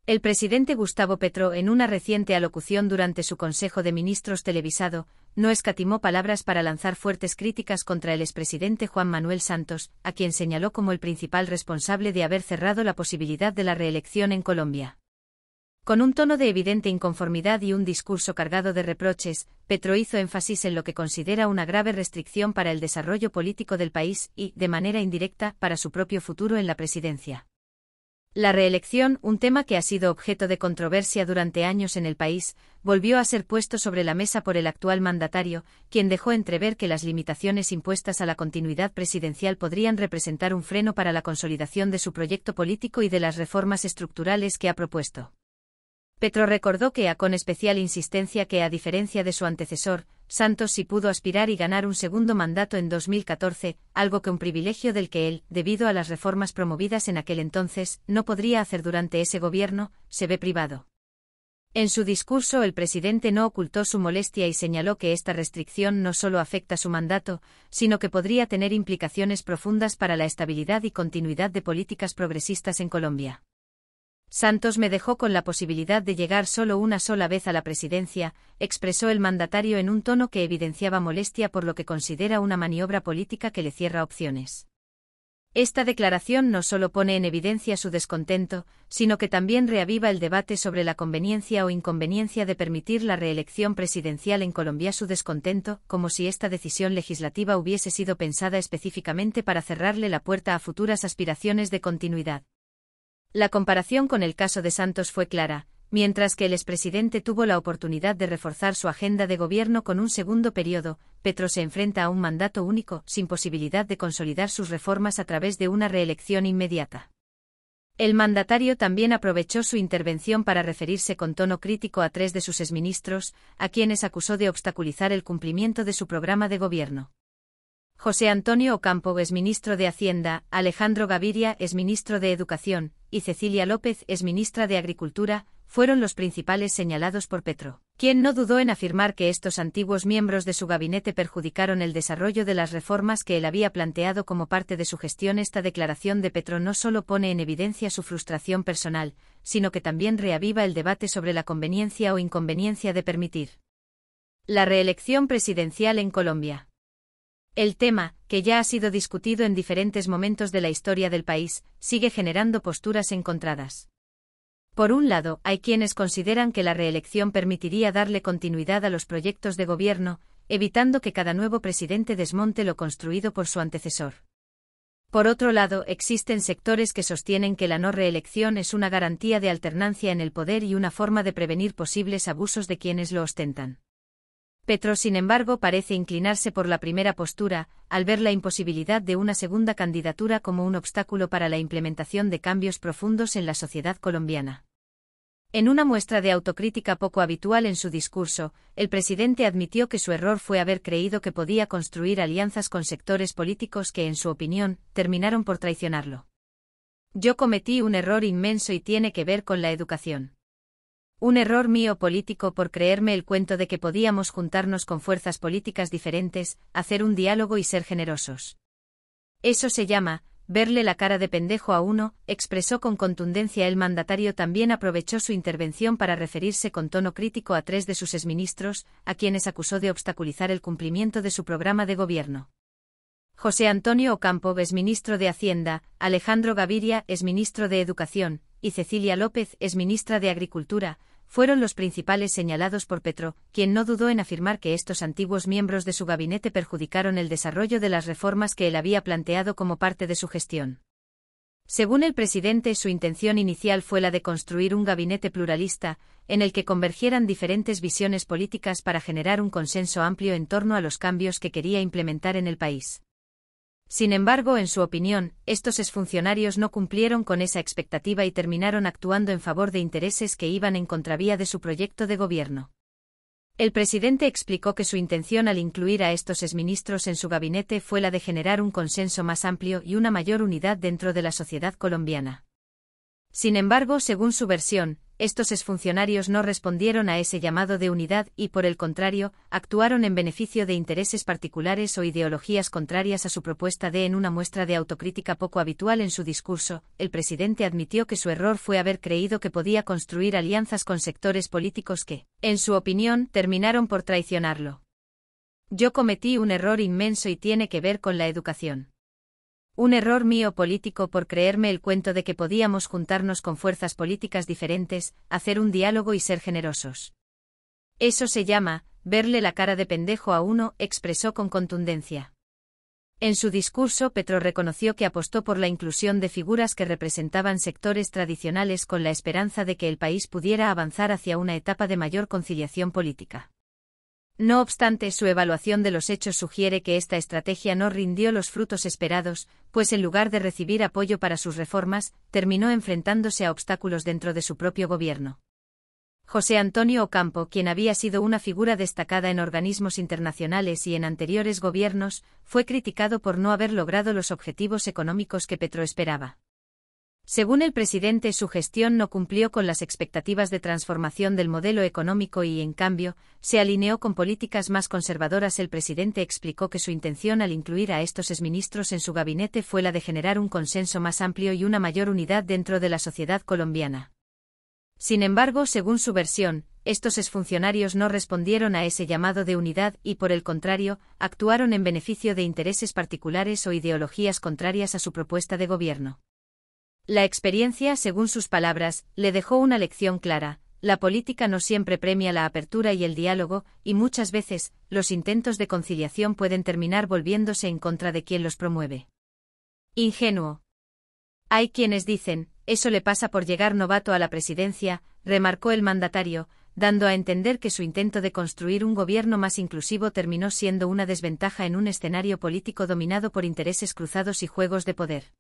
El presidente Gustavo Petro, en una reciente alocución durante su Consejo de Ministros televisado, no escatimó palabras para lanzar fuertes críticas contra el expresidente Juan Manuel Santos, a quien señaló como el principal responsable de haber cerrado la posibilidad de la reelección en Colombia. Con un tono de evidente inconformidad y un discurso cargado de reproches, Petro hizo énfasis en lo que considera una grave restricción para el desarrollo político del país y, de manera indirecta, para su propio futuro en la presidencia. La reelección, un tema que ha sido objeto de controversia durante años en el país, volvió a ser puesto sobre la mesa por el actual mandatario, quien dejó entrever que las limitaciones impuestas a la continuidad presidencial podrían representar un freno para la consolidación de su proyecto político y de las reformas estructurales que ha propuesto. Petro recordó con especial insistencia que, a diferencia de su antecesor, Santos sí pudo aspirar y ganar un segundo mandato en 2014, algo que un privilegio del que él, debido a las reformas promovidas en aquel entonces, no podría hacer durante ese gobierno, se ve privado. En su discurso, el presidente no ocultó su molestia y señaló que esta restricción no solo afecta su mandato, sino que podría tener implicaciones profundas para la estabilidad y continuidad de políticas progresistas en Colombia. Santos me dejó con la posibilidad de llegar solo una sola vez a la presidencia, expresó el mandatario en un tono que evidenciaba molestia por lo que considera una maniobra política que le cierra opciones. Esta declaración no solo pone en evidencia su descontento, sino que también reaviva el debate sobre la conveniencia o inconveniencia de permitir la reelección presidencial en Colombia. Su descontento, como si esta decisión legislativa hubiese sido pensada específicamente para cerrarle la puerta a futuras aspiraciones de continuidad. La comparación con el caso de Santos fue clara. Mientras que el expresidente tuvo la oportunidad de reforzar su agenda de gobierno con un segundo periodo, Petro se enfrenta a un mandato único, sin posibilidad de consolidar sus reformas a través de una reelección inmediata. El mandatario también aprovechó su intervención para referirse con tono crítico a 3 de sus exministros, a quienes acusó de obstaculizar el cumplimiento de su programa de gobierno. José Antonio Ocampo, exministro de Hacienda, Alejandro Gaviria, exministro de Educación, y Cecilia López, exministra de Agricultura, fueron los principales señalados por Petro, quien no dudó en afirmar que estos antiguos miembros de su gabinete perjudicaron el desarrollo de las reformas que él había planteado como parte de su gestión. Esta declaración de Petro no solo pone en evidencia su frustración personal, sino que también reaviva el debate sobre la conveniencia o inconveniencia de permitir la reelección presidencial en Colombia. El tema, que ya ha sido discutido en diferentes momentos de la historia del país, sigue generando posturas encontradas. Por un lado, hay quienes consideran que la reelección permitiría darle continuidad a los proyectos de gobierno, evitando que cada nuevo presidente desmonte lo construido por su antecesor. Por otro lado, existen sectores que sostienen que la no reelección es una garantía de alternancia en el poder y una forma de prevenir posibles abusos de quienes lo ostentan. Petro, sin embargo, parece inclinarse por la primera postura, al ver la imposibilidad de una segunda candidatura como un obstáculo para la implementación de cambios profundos en la sociedad colombiana. En una muestra de autocrítica poco habitual en su discurso, el presidente admitió que su error fue haber creído que podía construir alianzas con sectores políticos que, en su opinión, terminaron por traicionarlo. Yo cometí un error inmenso y tiene que ver con la educación. Un error mío político por creerme el cuento de que podíamos juntarnos con fuerzas políticas diferentes, hacer un diálogo y ser generosos. Eso se llama verle la cara de pendejo a uno, expresó con contundencia el mandatario. También aprovechó su intervención para referirse con tono crítico a 3 de sus exministros, a quienes acusó de obstaculizar el cumplimiento de su programa de gobierno. José Antonio Ocampo, exministro de Hacienda, Alejandro Gaviria, exministro de Educación, y Cecilia López, exministra de Agricultura, fueron los principales señalados por Petro, quien no dudó en afirmar que estos antiguos miembros de su gabinete perjudicaron el desarrollo de las reformas que él había planteado como parte de su gestión. Según el presidente, su intención inicial fue la de construir un gabinete pluralista, en el que convergieran diferentes visiones políticas para generar un consenso amplio en torno a los cambios que quería implementar en el país. Sin embargo, en su opinión, estos exfuncionarios no cumplieron con esa expectativa y terminaron actuando en favor de intereses que iban en contravía de su proyecto de gobierno. El presidente explicó que su intención al incluir a estos exministros en su gabinete fue la de generar un consenso más amplio y una mayor unidad dentro de la sociedad colombiana. Sin embargo, según su versión, estos exfuncionarios no respondieron a ese llamado de unidad y, por el contrario, actuaron en beneficio de intereses particulares o ideologías contrarias a su propuesta. En una muestra de autocrítica poco habitual en su discurso, el presidente admitió que su error fue haber creído que podía construir alianzas con sectores políticos que, en su opinión, terminaron por traicionarlo. Yo cometí un error inmenso y tiene que ver con la educación. Un error mío político por creerme el cuento de que podíamos juntarnos con fuerzas políticas diferentes, hacer un diálogo y ser generosos. Eso se llama verle la cara de pendejo a uno, expresó con contundencia. En su discurso, Petro reconoció que apostó por la inclusión de figuras que representaban sectores tradicionales con la esperanza de que el país pudiera avanzar hacia una etapa de mayor conciliación política. No obstante, su evaluación de los hechos sugiere que esta estrategia no rindió los frutos esperados, pues en lugar de recibir apoyo para sus reformas, terminó enfrentándose a obstáculos dentro de su propio gobierno. José Antonio Ocampo, quien había sido una figura destacada en organismos internacionales y en anteriores gobiernos, fue criticado por no haber logrado los objetivos económicos que Petro esperaba. Según el presidente, su gestión no cumplió con las expectativas de transformación del modelo económico y, en cambio, se alineó con políticas más conservadoras. El presidente explicó que su intención al incluir a estos exministros en su gabinete fue la de generar un consenso más amplio y una mayor unidad dentro de la sociedad colombiana. Sin embargo, según su versión, estos exfuncionarios no respondieron a ese llamado de unidad y, por el contrario, actuaron en beneficio de intereses particulares o ideologías contrarias a su propuesta de gobierno. La experiencia, según sus palabras, le dejó una lección clara: la política no siempre premia la apertura y el diálogo, y muchas veces, los intentos de conciliación pueden terminar volviéndose en contra de quien los promueve. Ingenuo. Hay quienes dicen, eso le pasa por llegar novato a la presidencia, remarcó el mandatario, dando a entender que su intento de construir un gobierno más inclusivo terminó siendo una desventaja en un escenario político dominado por intereses cruzados y juegos de poder.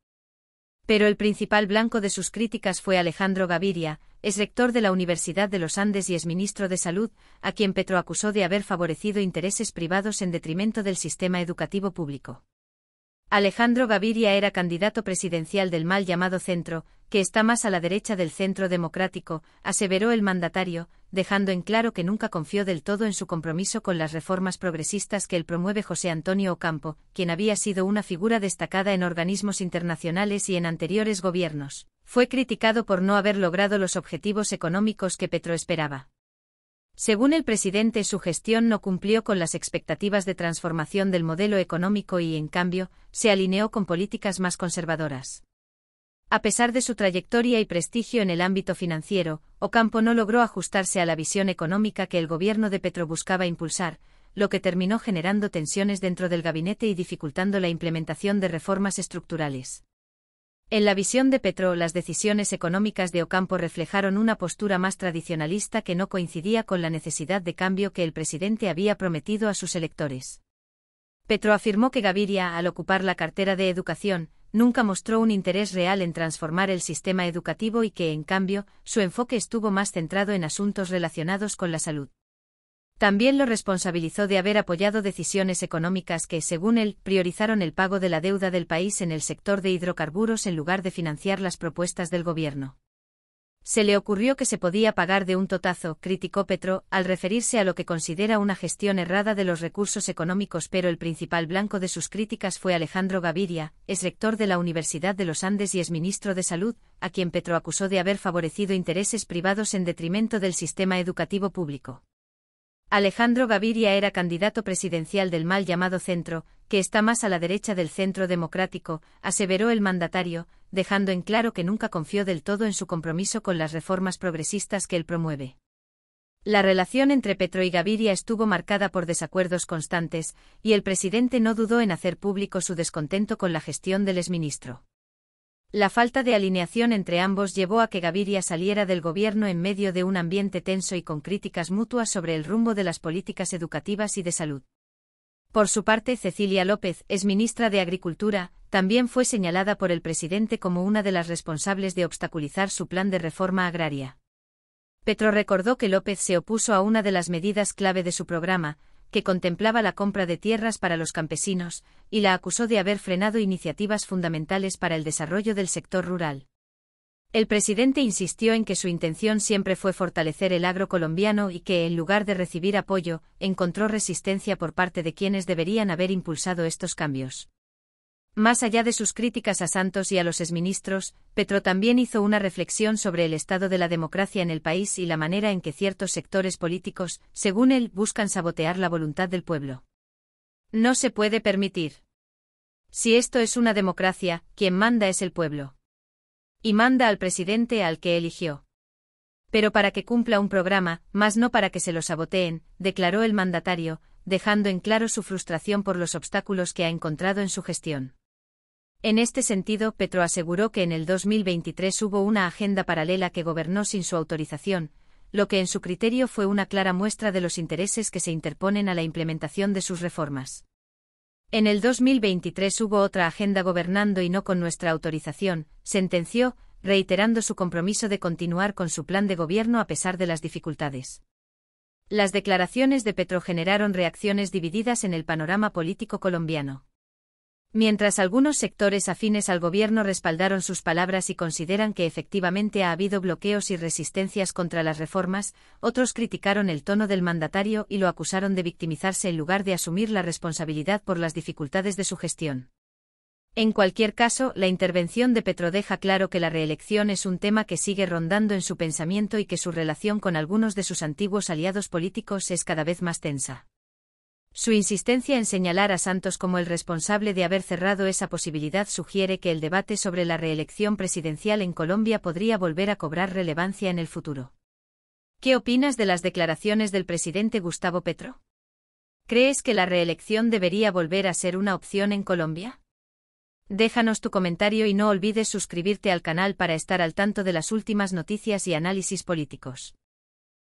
Pero el principal blanco de sus críticas fue Alejandro Gaviria, exrector de la Universidad de los Andes y exministro de Salud, a quien Petro acusó de haber favorecido intereses privados en detrimento del sistema educativo público. Alejandro Gaviria era candidato presidencial del mal llamado Centro, que está más a la derecha del Centro Democrático, aseveró el mandatario, dejando en claro que nunca confió del todo en su compromiso con las reformas progresistas que él promueve. José Antonio Ocampo, quien había sido una figura destacada en organismos internacionales y en anteriores gobiernos, fue criticado por no haber logrado los objetivos económicos que Petro esperaba. Según el presidente, su gestión no cumplió con las expectativas de transformación del modelo económico y, en cambio, se alineó con políticas más conservadoras. A pesar de su trayectoria y prestigio en el ámbito financiero, Ocampo no logró ajustarse a la visión económica que el gobierno de Petro buscaba impulsar, lo que terminó generando tensiones dentro del gabinete y dificultando la implementación de reformas estructurales. En la visión de Petro, las decisiones económicas de Ocampo reflejaron una postura más tradicionalista que no coincidía con la necesidad de cambio que el presidente había prometido a sus electores. Petro afirmó que Gaviria, al ocupar la cartera de Educación, nunca mostró un interés real en transformar el sistema educativo y que, en cambio, su enfoque estuvo más centrado en asuntos relacionados con la salud. También lo responsabilizó de haber apoyado decisiones económicas que, según él, priorizaron el pago de la deuda del país en el sector de hidrocarburos en lugar de financiar las propuestas del gobierno. Se le ocurrió que se podía pagar de un totazo, criticó Petro, al referirse a lo que considera una gestión errada de los recursos económicos, pero el principal blanco de sus críticas fue Alejandro Gaviria, exrector de la Universidad de los Andes y exministro de Salud, a quien Petro acusó de haber favorecido intereses privados en detrimento del sistema educativo público. Alejandro Gaviria era candidato presidencial del mal llamado Centro, que está más a la derecha del Centro Democrático, aseveró el mandatario, dejando en claro que nunca confió del todo en su compromiso con las reformas progresistas que él promueve. La relación entre Petro y Gaviria estuvo marcada por desacuerdos constantes, y el presidente no dudó en hacer público su descontento con la gestión del exministro. La falta de alineación entre ambos llevó a que Gaviria saliera del gobierno en medio de un ambiente tenso y con críticas mutuas sobre el rumbo de las políticas educativas y de salud. Por su parte, Cecilia López, exministra de Agricultura, también fue señalada por el presidente como una de las responsables de obstaculizar su plan de reforma agraria. Petro recordó que López se opuso a una de las medidas clave de su programa, que contemplaba la compra de tierras para los campesinos, y la acusó de haber frenado iniciativas fundamentales para el desarrollo del sector rural. El presidente insistió en que su intención siempre fue fortalecer el agro colombiano y que, en lugar de recibir apoyo, encontró resistencia por parte de quienes deberían haber impulsado estos cambios. Más allá de sus críticas a Santos y a los exministros, Petro también hizo una reflexión sobre el estado de la democracia en el país y la manera en que ciertos sectores políticos, según él, buscan sabotear la voluntad del pueblo. No se puede permitir. Si esto es una democracia, quien manda es el pueblo. Y manda al presidente al que eligió. Pero para que cumpla un programa, más no para que se lo saboteen, declaró el mandatario, dejando en claro su frustración por los obstáculos que ha encontrado en su gestión. En este sentido, Petro aseguró que en el 2023 hubo una agenda paralela que gobernó sin su autorización, lo que en su criterio fue una clara muestra de los intereses que se interponen a la implementación de sus reformas. En el 2023 hubo otra agenda gobernando y no con nuestra autorización, sentenció, reiterando su compromiso de continuar con su plan de gobierno a pesar de las dificultades. Las declaraciones de Petro generaron reacciones divididas en el panorama político colombiano. Mientras algunos sectores afines al gobierno respaldaron sus palabras y consideran que efectivamente ha habido bloqueos y resistencias contra las reformas, otros criticaron el tono del mandatario y lo acusaron de victimizarse en lugar de asumir la responsabilidad por las dificultades de su gestión. En cualquier caso, la intervención de Petro deja claro que la reelección es un tema que sigue rondando en su pensamiento y que su relación con algunos de sus antiguos aliados políticos es cada vez más tensa. Su insistencia en señalar a Santos como el responsable de haber cerrado esa posibilidad sugiere que el debate sobre la reelección presidencial en Colombia podría volver a cobrar relevancia en el futuro. ¿Qué opinas de las declaraciones del presidente Gustavo Petro? ¿Crees que la reelección debería volver a ser una opción en Colombia? Déjanos tu comentario y no olvides suscribirte al canal para estar al tanto de las últimas noticias y análisis políticos.